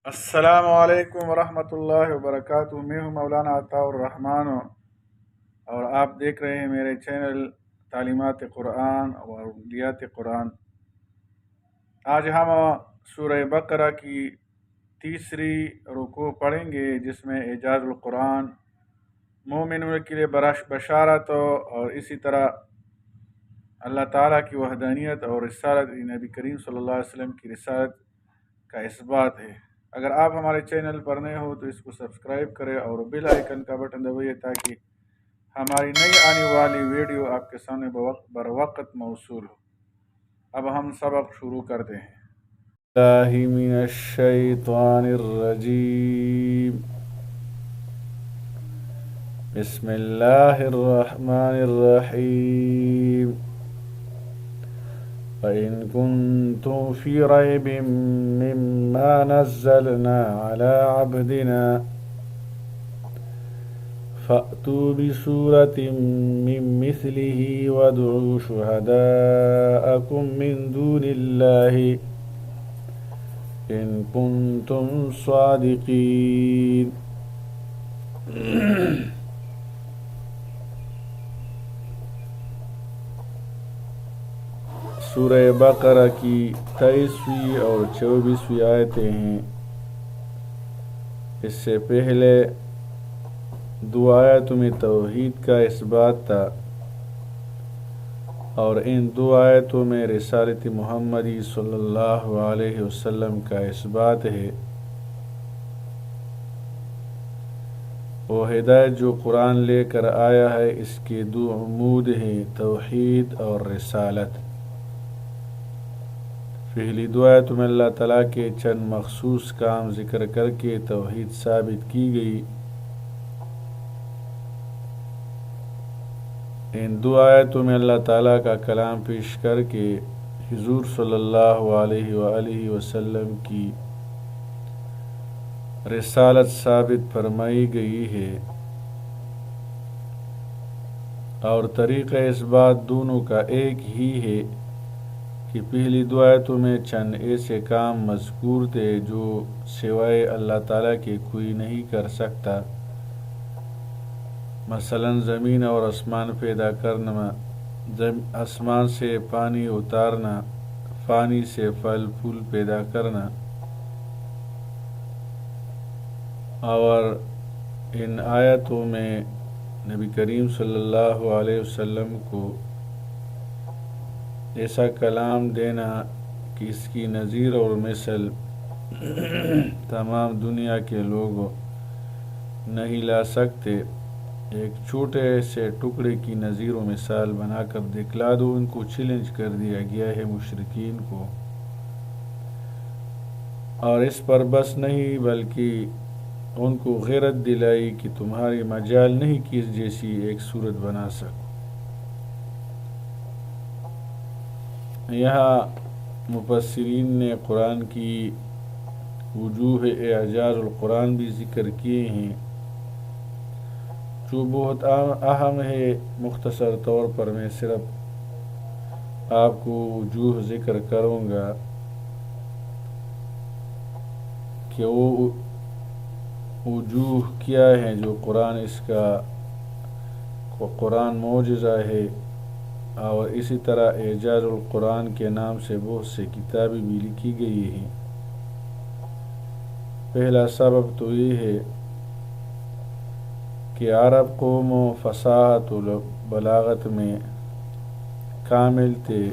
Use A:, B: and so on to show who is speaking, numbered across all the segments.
A: السلام علیکم ورحمۃ اللہ وبرکاتہ۔ میں ہوں مولانا عطاء الرحمن اور آپ دیکھ رہے ہیں میرے چینل تعلیمات قرآن اور عملیات قرآن۔ آج ہم سورہ بقرہ کی تیسری رکوع پڑھیں گے، جس میں اعجاز القرآن، مومنوں کے لیے بشارت اور اسی طرح اللہ تعالیٰ کی وحدانیت اور رسالت، نبی کریم صلی اللہ علیہ وسلم کی رسالت کا اثبات ہے۔ اگر آپ ہمارے چینل پر نئے ہو تو اس کو سبسکرائب کریں اور بیل آئیکن کا بٹن دبائیے تاکہ ہماری نئی آنے والی ویڈیو آپ کے سامنے بر وقت موصول ہو۔ اب ہم سبق شروع کرتے ہیں۔ اللہ من الشیطان الرجیم، بسم اللہ الرحمن الرحیم۔ فَإِن كُنتُمْ فِي رَيْبٍ مِّمَّا نَزَّلْنَا عَلَىٰ عَبْدِنَا فَأْتُوا بِسُورَةٍ مِّن مِّثْلِهِ وَادْعُوا شُهَدَاءَكُم مِّن دُونِ اللَّهِ إِن كُنتُمْ صَادِقِينَ۔ سورہ بقرہ کی 23ویں اور 24ویں آیتیں ہیں۔ اس سے پہلے دو آیتوں میں توحید کا اثبات تھا اور ان دو آیتوں میں رسالت محمدی صلی اللہ علیہ وسلم کا اثبات ہے۔ وہ ہدایت جو قرآن لے کر آیا ہے، اس کے دو عمود ہیں، توحید اور رسالت۔ پہلی دو آیتوں میں اللہ تعالیٰ کے چند مخصوص کام ذکر کر کے توحید ثابت کی گئی۔ ان دو آیتوں میں اللہ تعالیٰ کا کلام پیش کر کے حضور صلی اللہ علیہ وآلہ وسلم کی رسالت ثابت فرمائی گئی ہے، اور طریقہ اس بات دونوں کا ایک ہی ہے کہ پہلی دو آیتوں میں چند ایسے کام مذکور تھے جو سوائے اللہ تعالیٰ کے کوئی نہیں کر سکتا، مثلا زمین اور آسمان پیدا کرنا، آسمان سے پانی اتارنا، پانی سے پھل پھول پیدا کرنا، اور ان آیتوں میں نبی کریم صلی اللہ علیہ وسلم کو ایسا کلام دینا کہ اس کی نظیر اور مثل تمام دنیا کے لوگ نہیں لا سکتے۔ ایک چھوٹے سے ٹکڑے کی نظیر و مثال بنا کر دکھلا دو۔ ان کو چیلنج کر دیا گیا ہے مشرکین کو، اور اس پر بس نہیں بلکہ ان کو غیرت دلائی کہ تمہاری مجال نہیں کہ اس جیسی ایک صورت بنا سکو۔ یہاں مفسرین نے قرآن کی وجوہ اعجاز القرآن بھی ذکر کیے ہیں، جو بہت اہم ہے۔ مختصر طور پر میں صرف آپ کو وجوہ ذکر کروں گا کہ وہ وجوہ کیا ہیں جو قرآن معجزہ ہے، اور اسی طرح اعجاز القرآن کے نام سے بہت سے کتابیں بھی لکھی گئی ہیں۔ پہلا سبب تو یہ ہے کہ عرب قوم و فصاحت و بلاغت میں کامل تھے،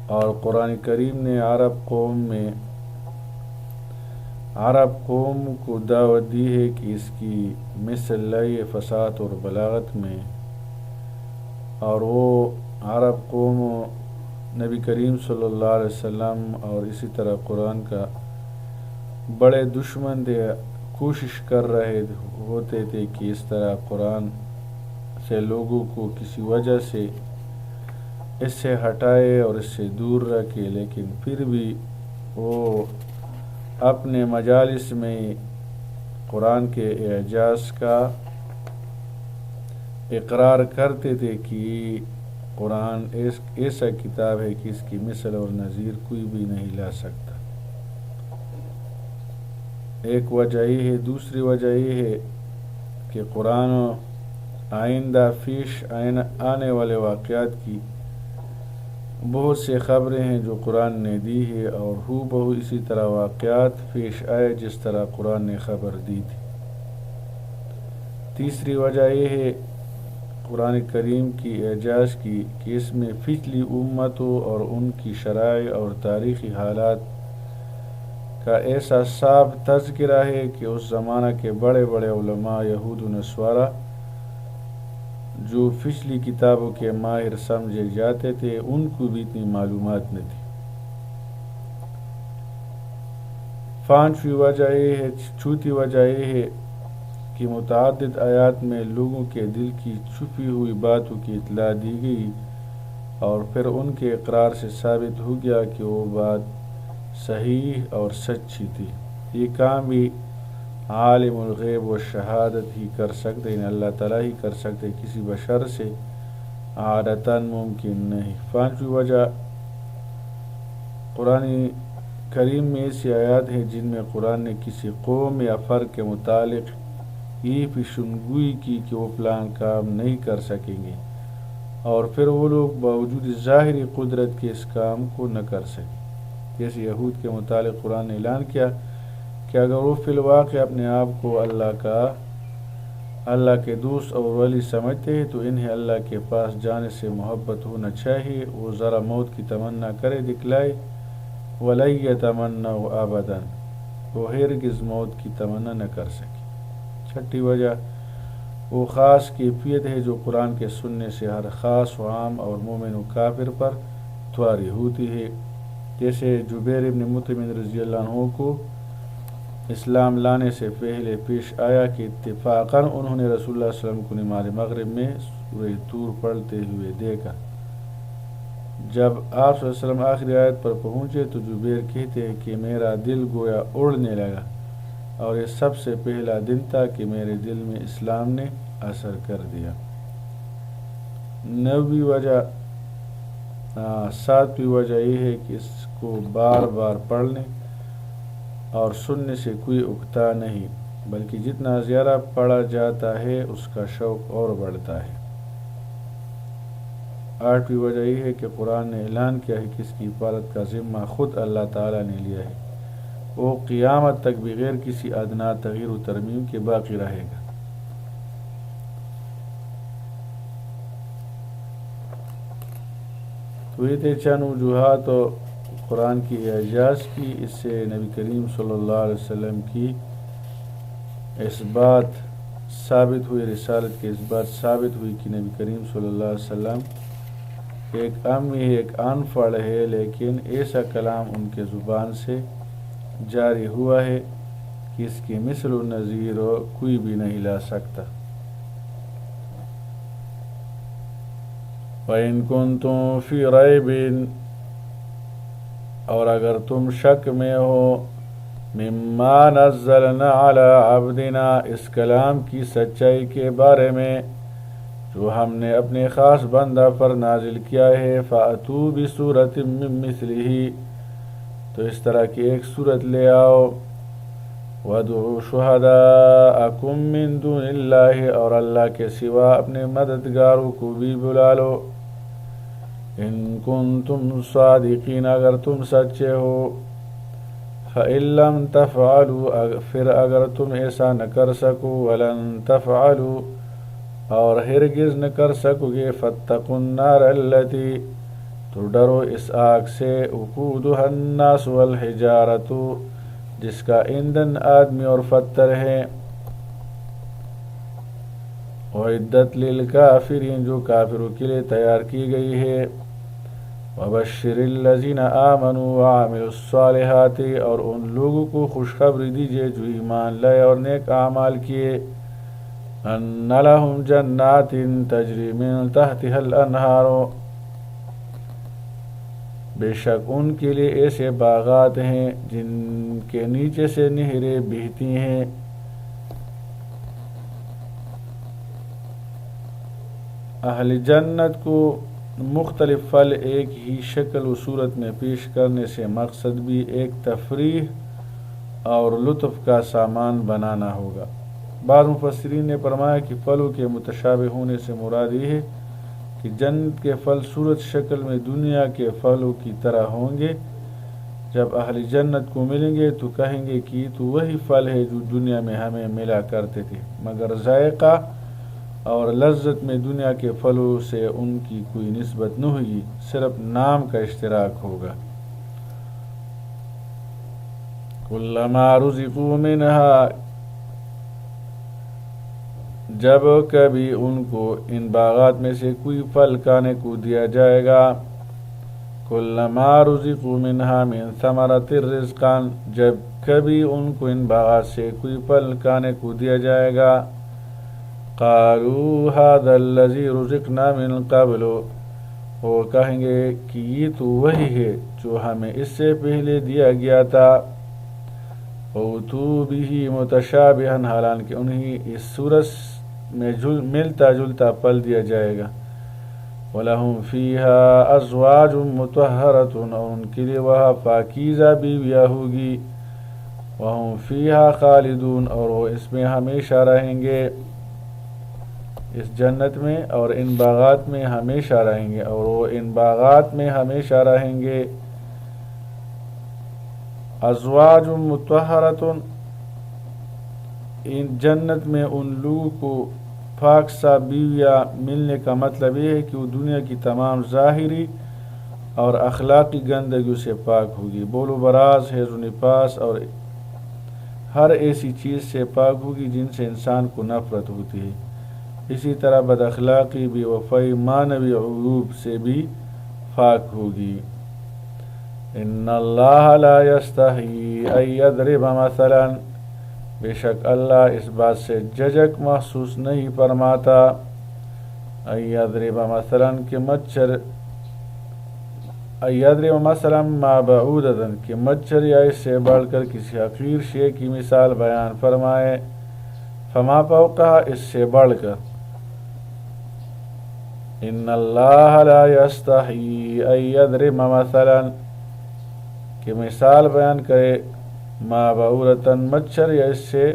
A: اور قرآن کریم نے عرب قوم کو دعوت دی ہے کہ اس کی مثل لائے فصاحت اور بلاغت میں، اور وہ عرب قوم و نبی کریم صلی اللہ علیہ وسلم اور اسی طرح قرآن کا بڑے دشمن تھے، کوشش کر رہے ہوتے تھے کہ اس طرح قرآن سے لوگوں کو کسی وجہ سے اس سے ہٹائے اور اس سے دور رکھے، لیکن پھر بھی وہ اپنے مجالس میں قرآن کے اعجاز کا اقرار کرتے تھے کہ قرآن ایسا کتاب ہے کہ اس کی مثل اور نظیر کوئی بھی نہیں لا سکتا۔ ایک وجہ یہ ہے، دوسری وجہ یہ ہے کہ قرآن آئندہ پیش آنے والے واقعات کی بہت سے خبریں ہیں جو قرآن نے دی ہے، اور ہو بہو اسی طرح واقعات پیش آئے جس طرح قرآن نے خبر دی تھی۔ تیسری وجہ یہ ہے قرآن کریم کی اعجاز کی کہ اس میں پچھلی امتوں اور ان کی شرائع اور تاریخی حالات کا ایسا صاف تذکرہ ہے کہ اس زمانہ کے بڑے بڑے علماء یہود و نصارہ جو پچھلی کتابوں کے ماہر سمجھے جاتے تھے ان کو بھی اتنی معلومات نہ تھی۔ پانچویں وجہ یہ ہے، چوتھی وجہ یہ ہے کہ متعدد آیات میں لوگوں کے دل کی چھپی ہوئی باتوں کی اطلاع دی گئی، اور پھر ان کے اقرار سے ثابت ہو گیا کہ وہ بات صحیح اور سچی تھی۔ یہ کام بھی عالم الغیب و شہادت ہی کر سکتے، یعنی اللہ تعالیٰ ہی کر سکتے، کسی بشر سے عادتاً ممکن نہیں۔ پانچویں وجہ قرآن کریم میں ایسی آیات ہیں جن میں قرآن نے کسی قوم یا فرد کے متعلق یہ پیشنگوئی کی کہ وہ پلان کام نہیں کر سکیں گے، اور پھر وہ لوگ باوجود ظاہری قدرت کے اس کام کو نہ کر سکیں۔ جیسے یہود کے متعلق قرآن نے اعلان کیا کہ اگر وہ فی الواقع اپنے آپ کو اللہ کے دوست اور ولی سمجھتے ہیں تو انہیں اللہ کے پاس جانے سے محبت ہونا چاہیے، وہ ذرا موت کی تمنا کرے دکھلائے، وَلَن يَتَمَنَّوْا أَبَدًا، وہ ہرگز موت کی تمنا نہ کر سکے۔ چھٹی وجہ وہ خاص کیفیت ہے جو قرآن کے سننے سے ہر خاص و عام اور مومن و کافر پر طاری ہوتی ہے۔ جیسے جبیر بن مطعم رضی اللہ عنہ کو اسلام لانے سے پہلے پیش آیا کہ اتفاقاً انہوں نے رسول اللہ صلی اللہ علیہ وسلم کو نماز مغرب میں سورہ طور پڑھتے ہوئے دیکھا۔ جب آپ صلی اللہ علیہ وسلم آخری آیت پر پہنچے تو جبیر کہتے ہیں کہ میرا دل گویا اڑنے لگا، اور یہ سب سے پہلا دن تھا کہ میرے دل میں اسلام نے اثر کر دیا۔ ساتویں وجہ یہ ہے کہ اس کو بار بار پڑھنے اور سننے سے کوئی اکتا نہیں، بلکہ جتنا زیادہ پڑھا جاتا ہے اس کا شوق اور بڑھتا ہے۔ آٹھویں وجہ یہ ہے کہ قرآن نے اعلان کیا ہے کہ اس کی حفاظت کا ذمہ خود اللہ تعالیٰ نے لیا ہے، وہ قیامت تک بغیر کسی ادنیٰ تغیر و ترمیم کے باقی رہے گا۔ تو یہ تھے چند وجوہات اور قرآن کی اعجاز کی، اس سے نبی کریم صلی اللہ علیہ وسلم کی اس بات ثابت ہوئی، رسالت کی اس بات ثابت ہوئی کہ نبی کریم صلی اللہ علیہ وسلم ایک امی ہے، ایک ان پڑھ ہے، لیکن ایسا کلام ان کے زبان سے جاری ہوا ہے کہ اس کی مثل و نظیر کوئی بھی نہیں لا سکتا۔ وَإِن كُنتُم فِي رَيْبٍ، اور اگر تم شک میں ہو، مما نزلنا علی عبدنا، اس کلام کی سچائی کے بارے میں جو ہم نے اپنے خاص بندہ پر نازل کیا ہے، فَأْتُوا بِسُورَةٍ مِّن مِّثْلِهِ، تو اس طرح کی ایک صورت لے آؤ، وَادْعُوا شُهَدَاءَكُم مِّن دُونِ اللَّهِ، اور اللہ کے سوا اپنے مددگاروں کو بھی بلا لو، ان کنتم صادقین، اگر تم سچے ہو، فَإِن لَّمْ تَفْعَلُوا، پھر اگر تم ایسا نہ کر سکو، وَلَن تَفْعَلُوا، اور ہرگز نہ کر سکو گے، فَاتَّقُوا النَّارَ الَّتِي، تو ڈرو اس آگ سے، وقودها الناس والحجارة، جس کا ایندھن آدمی اور پتھر ہے، اعدت للکافرین، جو کافروں کے لیے تیار کی گئی ہے، وبشر الذین آمنوا وعملوا الصالحات، اور ان لوگوں کو خوشخبری دیجیے جو ایمان لائے اور نیک اعمال کیے، ان لہم جنات تجری من تحتها الانہار، بے شک ان کے لیے ایسے باغات ہیں جن کے نیچے سے نہریں بہتی ہیں۔ اہل جنت کو مختلف پھل ایک ہی شکل و صورت میں پیش کرنے سے مقصد بھی ایک تفریح اور لطف کا سامان بنانا ہوگا۔ بعض مفسرین نے فرمایا کہ پھلوں کے متشابہ ہونے سے مراد یہ ہے کہ جنت کے پھل صورت شکل میں دنیا کے پھلوں کی طرح ہوں گے۔ جب اہل جنت کو ملیں گے تو کہیں گے کہ یہ تو وہی پھل ہے جو دنیا میں ہمیں ملا کرتے تھے، مگر ذائقہ اور لذت میں دنیا کے پھلوں سے ان کی کوئی نسبت نہ ہوگی، صرف نام کا اشتراک ہوگا۔ کلما رزقوا منہا، جب کبھی ان کو ان باغات میں سے کوئی پھل کھانے کو دیا جائے گا، کلما رزقوا منہا من ثمرۃ رزقا، جب کبھی ان کو ان باغات سے کوئی پھل کھانے کو دیا جائے گا، قالوا هذا الذی رزقنا من قبل، وہ کہیں گے کہ یہ تو وہی ہے جو ہمیں اس سے پہلے دیا گیا تھا، اوتوا به متشابہا، حالانکہ انہیں اس صورت میں ملتا جلتا پھل دیا جائے گا، وَلَهُمْ فِيهَا أَزْوَاجٌ مُطَهَّرَةٌ، اور ان کے لیے وہاں پاکیزہ بیویاں ہوگی، وَهُمْ فِيهَا خَالِدُونَ، اور وہ اس میں ہمیشہ رہیں گے، اس جنت میں اور ان باغات میں ہمیشہ رہیں گے، اور وہ ان باغات میں ہمیشہ رہیں گے۔ ازواج مطہرۃ، ان جنت میں ان لوگوں کو پاک سا بیویاں ملنے کا مطلب یہ ہے کہ وہ دنیا کی تمام ظاہری اور اخلاقی گندگیوں سے پاک ہوگی، بول و براز، حیض و نفاس اور ہر ایسی چیز سے پاک ہوگی جن سے انسان کو نفرت ہوتی ہے، اسی طرح بد اخلاقی، بے وفائی، معنوی عیوب سے بھی پاک ہوگی۔ ان اللہ لا یستحیی ان یضرب مثلا، بے شک اللہ اس بات سے جھجک محسوس نہیں فرماتا، ان یضرب مثلا کہ مچھر، ان یضرب مثلا ما بعودۃ کہ مچھر یا اس سے بڑھ کر کسی حقیر شے کی مثال بیان فرمائے، فما فوقہا اس سے بڑھ کر، ان اللہ لا یستحیی ان یضرب مثلا کہ مثال بیان کرے، ما بعودۃ مچھر یا اس سے،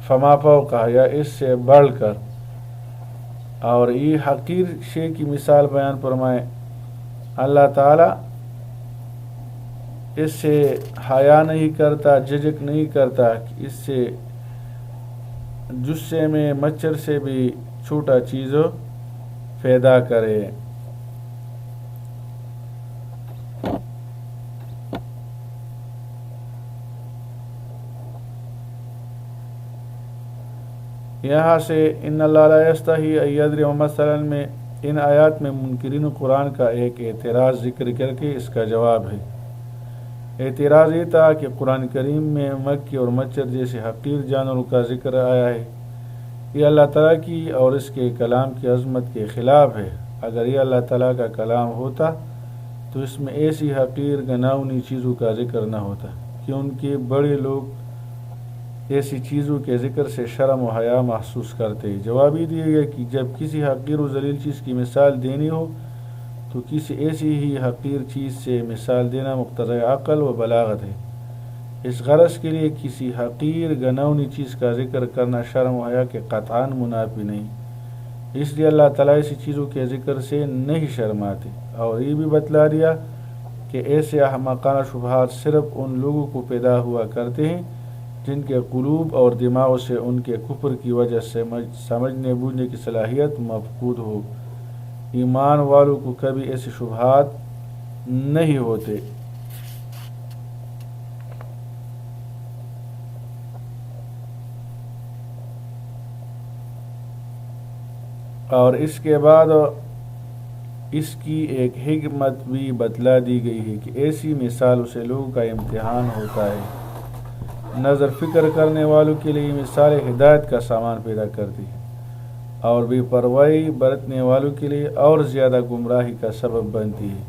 A: فما فوقہا یا اس سے بڑھ کر، اور یہ حقیر شے کی مثال بیان فرمائے۔ اللہ تعالی اس سے حیا نہیں کرتا، جھجک نہیں کرتا کہ اس سے جسے میں مچھر سے بھی چھوٹا چیز پیدا کرے۔ یہاں سے ان اللہ لا یستحیی ان یضرب مثلا میں ان آیات میں منکرین قرآن کا ایک اعتراض ذکر کر کے اس کا جواب ہے۔ اعتراض یہ تھا کہ قرآن کریم میں مکھی اور مچھر جیسے حقیر جانوروں کا ذکر آیا ہے، یہ اللہ تعالیٰ کی اور اس کے کلام کی عظمت کے خلاف ہے۔ اگر یہ اللہ تعالیٰ کا کلام ہوتا تو اس میں ایسی حقیر گناؤنی چیزوں کا ذکر نہ ہوتا کہ ان کے بڑے لوگ ایسی چیزوں کے ذکر سے شرم و حیا محسوس کرتے ہیں۔ جواب یہ دیا گیا کہ جب کسی حقیر و ذلیل چیز کی مثال دینی ہو تو کسی ایسی ہی حقیر چیز سے مثال دینا مقتضی عقل و بلاغت ہے، اس غرض کے لیے کسی حقیر گناؤنی چیز کا ذکر کرنا شرم و حیا کے قطعاً منافی نہیں، اس لیے اللہ تعالیٰ ایسی چیزوں کے ذکر سے نہیں شرماتے، اور یہ بھی بتلا دیا کہ ایسے احمقانہ شبہات صرف ان لوگوں کو پیدا ہوا کرتے ہیں جن کے قلوب اور دماغوں سے ان کے کفر کی وجہ سے سمجھنے بوجھنے کی صلاحیت مفقود ہو۔ ایمان والوں کو کبھی ایسے شبہات نہیں ہوتے۔ اور اس کے بعد اس کی ایک حکمت بھی بتلا دی گئی ہے کہ ایسی مثالوں سے لوگوں کا امتحان ہوتا ہے۔ نظر فکر کرنے والوں کے لیے مثال ہدایت کا سامان پیدا کرتی ہے، اور بے پرواہی برتنے والوں کے لیے اور زیادہ گمراہی کا سبب بنتی ہے۔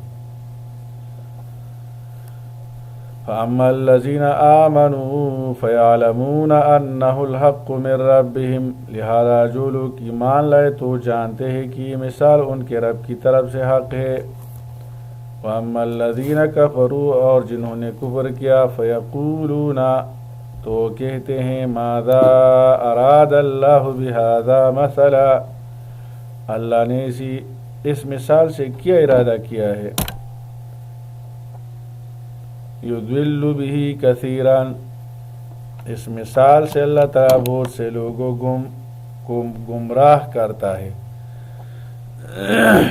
A: فَأَمَّا الَّذِينَ آمَنُوا فَيَعْلَمُونَ أَنَّهُ الْحَقُّ مِنْ رَبِّهِمْ، لہذا جو لوگ ایمان لائے تو جانتے ہیں کہ یہ مثال ان کے رب کی طرف سے حق ہے۔ وَأَمَّا الَّذِينَ كَفَرُوا، اور جنہوں نے کفر کیا، فَيَقُولُونَ تو وہ کہتے ہیں ماذا اراد اللہ بہذا مثلا، اللہ نے اس مثال سے کیا ارادہ کیا ہے. یضل بہ کثیرا، اس مثال سے اللہ تعالیٰ بہت سے لوگوں کو گمراہ کرتا ہے.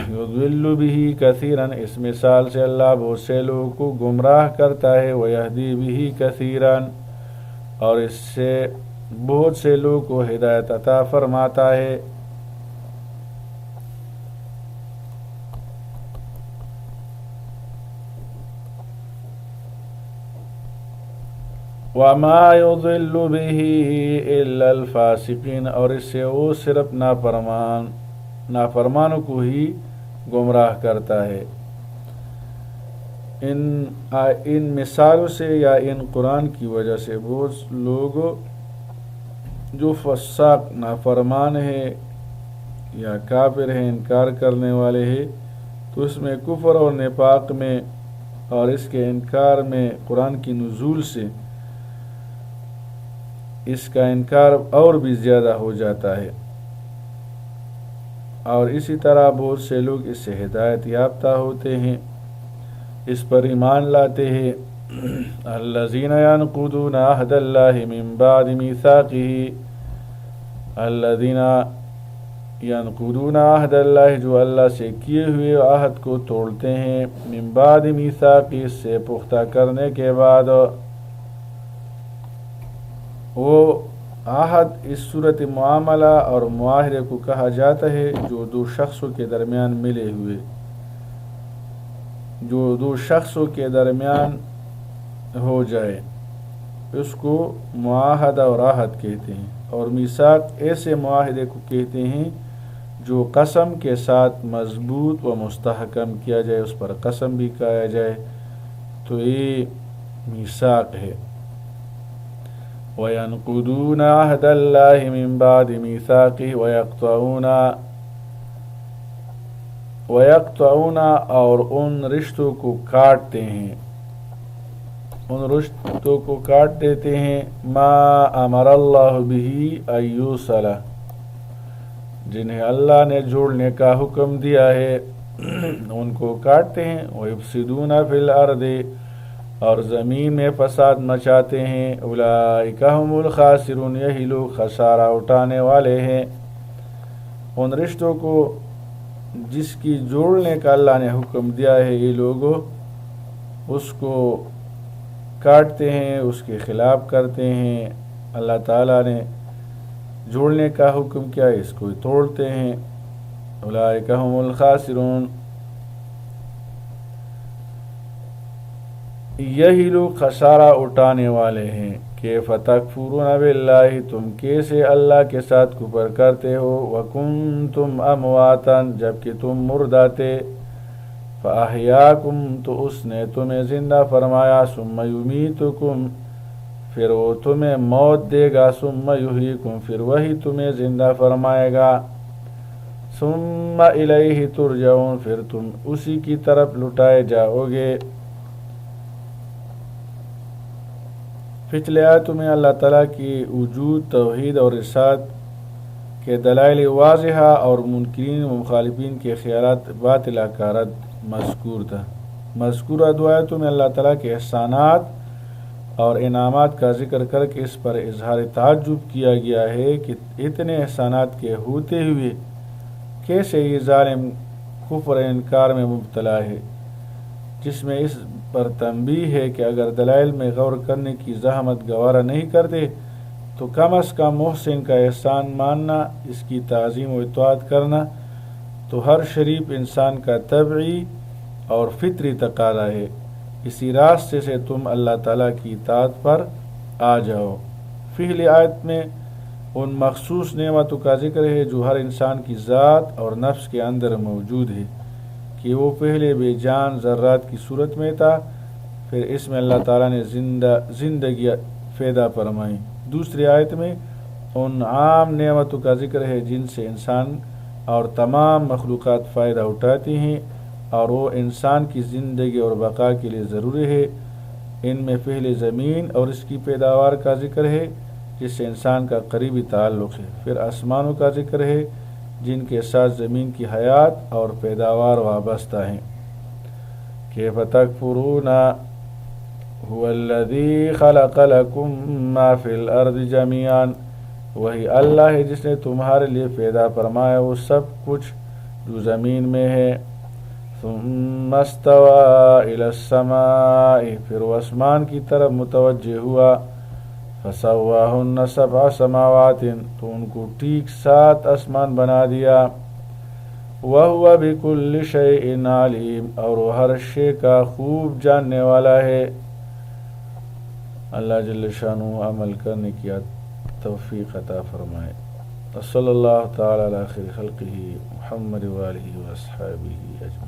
A: یضل بہ کثیرا، اس مثال سے اللہ بہت سے لوگوں کو گمراہ کرتا ہے. ویہدی بہ کثیرا، اور اس سے بہت سے لوگوں کو ہدایت عطا فرماتا ہے. وما يضل به الا الفاسقین، اور اس سے وہ صرف نافرمانوں کو ہی گمراہ کرتا ہے. ان مثالوں سے یا ان قرآن کی وجہ سے بہت لوگ جو فساق نافرمان ہے یا کافر ہیں، انکار کرنے والے ہیں، تو اس میں کفر اور نفاق میں اور اس کے انکار میں قرآن کی نزول سے اس کا انکار اور بھی زیادہ ہو جاتا ہے. اور اسی طرح بہت سے لوگ اس سے ہدایت یافتہ ہوتے ہیں، اس پر ایمان لاتے ہیں. الذین ینقضون عہد اللہ من بعد میثاقہ، الذین ینقضون عہد اللہ، جو اللہ سے کیے ہوئے عہد کو توڑتے ہیں. من بعد میثاقہ، اس سے پختہ کرنے کے بعد. وہ عہد اس صورت معاملہ اور معاہدے کو کہا جاتا ہے جو دو شخصوں کے درمیان ملے ہوئے، جو دو شخصوں کے درمیان ہو جائے، اس کو معاہدہ اور عہد کہتے ہیں. اور میثاق ایسے معاہدے کو کہتے ہیں جو قسم کے ساتھ مضبوط و مستحکم کیا جائے، اس پر قسم بھی کھایا جائے، تو یہ میثاق ہے. وَيَنْقُضُونَ عَهْدَ اللَّهِ مِنْ بَعْدِ مِيثَاقِهِ وَيَقْطَعُونَ اور ان رشتوں کو کاٹتے ہیں، ان رشتوں کو کاٹ دیتے ہیں. مَا أَمَرَ اللَّهُ بِهِ أَن يُوصَلَ، جنہیں اللہ نے جوڑنے کا حکم دیا ہے ان کو کاٹتے ہیں. وَيُفْسِدُونَ فِي الْأَرْضِ، اور زمین میں فساد مچاتے ہیں. اولئک هم الخاسرون، یہی لوگ خسارہ اٹھانے والے ہیں. ان رشتوں کو جس کی جوڑنے کا اللہ نے حکم دیا ہے، یہ لوگ اس کو کاٹتے ہیں، اس کے خلاف کرتے ہیں. اللہ تعالیٰ نے جوڑنے کا حکم کیا ہے، اس کو توڑتے ہیں. اولئک هم الخاسرون، یہی لوگ خسارہ اٹھانے والے ہیں. کیف تکفرون باللہ، تم کیسے اللہ کے ساتھ کفر کرتے ہو. وکنتم امواتا، جبکہ تم مردہ تھے. فاحیاکم، تو اس نے تمہیں زندہ فرمایا. ثم یمیتکم، پھر وہ تمہیں موت دے گا. ثم یحییکم، پھر وہی تمہیں زندہ فرمائے گا. ثم الیہ ترجعون، پھر تم اسی کی طرف لٹائے جاؤ گے. پچھلے آیتوں میں اللہ تعالیٰ کی وجود، توحید اور رسالت کے دلائل واضحہ اور منکرین و مخالفین کے خیالات باطلہ کا رد مذکور تھا. مذکورہ دو آیتوں میں اللہ تعالیٰ کے احسانات اور انعامات کا ذکر کر کے اس پر اظہار تعجب کیا گیا ہے کہ اتنے احسانات کے ہوتے ہوئے کیسے یہ ظالم کفر انکار میں مبتلا ہے، جس میں اس پر تنبیہ ہے کہ اگر دلائل میں غور کرنے کی زحمت گوارا نہیں کرتے تو کم از کم محسن کا احسان ماننا، اس کی تعظیم و اطاعت کرنا تو ہر شریف انسان کا طبعی اور فطری تقاضا ہے. اسی راستے سے تم اللہ تعالیٰ کی اطاعت پر آ جاؤ. پہلی آیت میں ان مخصوص نعمتوں کا ذکر ہے جو ہر انسان کی ذات اور نفس کے اندر موجود ہے، کہ وہ پہلے بے جان ذرات کی صورت میں تھا، پھر اس میں اللہ تعالیٰ نے زندگی پیدا فرمائی. دوسری آیت میں ان عام نعمتوں کا ذکر ہے جن سے انسان اور تمام مخلوقات فائدہ اٹھاتی ہیں اور وہ انسان کی زندگی اور بقا کے لیے ضروری ہے. ان میں پہلے زمین اور اس کی پیداوار کا ذکر ہے جس سے انسان کا قریبی تعلق ہے، پھر آسمانوں کا ذکر ہے جن کے ساتھ زمین کی حیات اور پیداوار وابستہ ہیں۔ کیف تکفرون هو الذی خلق لکم ما فی الارض جمیعا، وہی اللہ ہے جس نے تمہارے لیے پیدا فرمایا وہ سب کچھ جو زمین میں ہے۔ ثم استوى الى السماء، پھر وہ آسمان کی طرف متوجہ ہوا، فسواہن 7 سماوات، تو ان کو ٹھیک 7 آسمان بنا دیا۔ وَهُوَ بِكُلِّ شَيْءٍ عَلِيمٌ، اور وہ ہر شے کا خوب جاننے والا ہے۔ اللہ جل شانہ عمل کرنے کی توفیق عطا فرمائے۔ صلی اللہ تعالی علی خیر خلقہ محمد وآلہ وصحبہ اجمعین۔